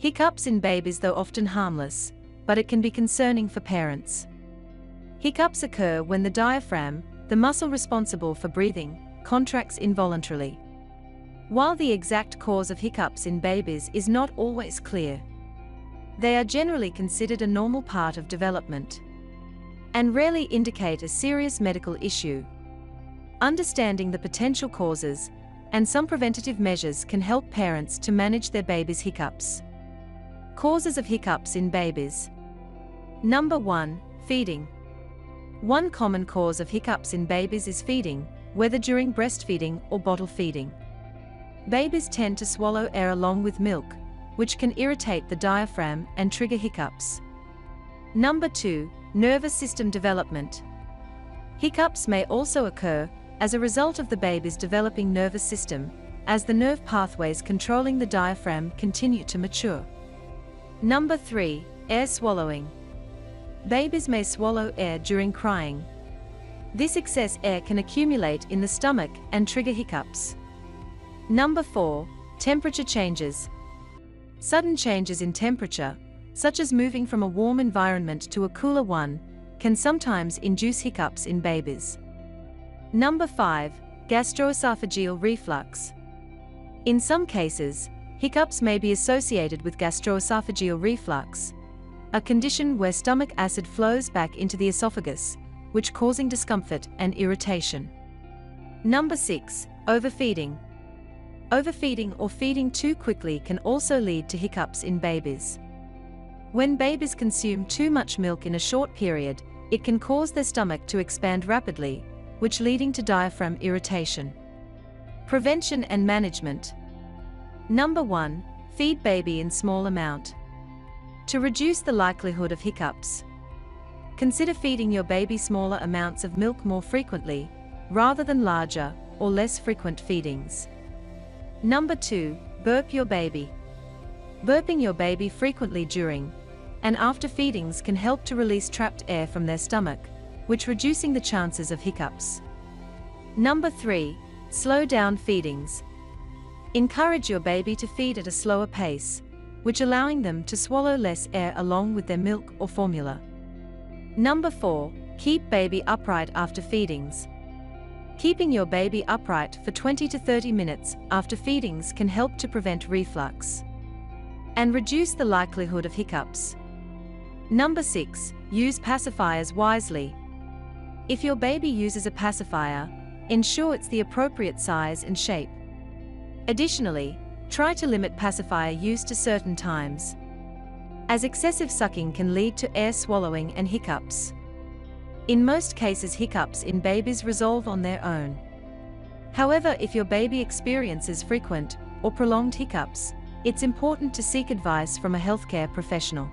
Hiccups in babies, though often harmless, but it can be concerning for parents. Hiccups occur when the diaphragm, the muscle responsible for breathing, contracts involuntarily. While the exact cause of hiccups in babies is not always clear, they are generally considered a normal part of development and rarely indicate a serious medical issue. Understanding the potential causes and some preventative measures can help parents to manage their baby's hiccups. Causes of hiccups in babies. Number 1. Feeding. One common cause of hiccups in babies is feeding, whether during breastfeeding or bottle feeding. Babies tend to swallow air along with milk, which can irritate the diaphragm and trigger hiccups. Number 2. Nervous system development. Hiccups may also occur as a result of the baby's developing nervous system, as the nerve pathways controlling the diaphragm continue to mature. Number 3. Air swallowing. Babies may swallow air during crying. This excess air can accumulate in the stomach and trigger hiccups. Number 4. Temperature changes. Sudden changes in temperature, such as moving from a warm environment to a cooler one, can sometimes induce hiccups in babies. Number 5. Gastroesophageal reflux. In some cases, hiccups may be associated with gastroesophageal reflux, a condition where stomach acid flows back into the esophagus, which causing discomfort and irritation. Number 6. Overfeeding. Overfeeding or feeding too quickly can also lead to hiccups in babies. When babies consume too much milk in a short period, it can cause their stomach to expand rapidly, which leading to diaphragm irritation. Prevention and management. Number 1. Feed baby in small amount. To reduce the likelihood of hiccups, consider feeding your baby smaller amounts of milk more frequently, rather than larger or less frequent feedings. Number 2. Burp your baby. Burping your baby frequently during and after feedings can help to release trapped air from their stomach, which reducing the chances of hiccups. Number 3. Slow down feedings. Encourage your baby to feed at a slower pace, which allowing them to swallow less air along with their milk or formula. Number 4. Keep baby upright after feedings. Keeping your baby upright for 20 to 30 minutes after feedings can help to prevent reflux and reduce the likelihood of hiccups. Number 6. Use pacifiers wisely. If your baby uses a pacifier, ensure it's the appropriate size and shape. Additionally, try to limit pacifier use to certain times, as excessive sucking can lead to air swallowing and hiccups. In most cases, hiccups in babies resolve on their own. However, if your baby experiences frequent or prolonged hiccups, it's important to seek advice from a healthcare professional.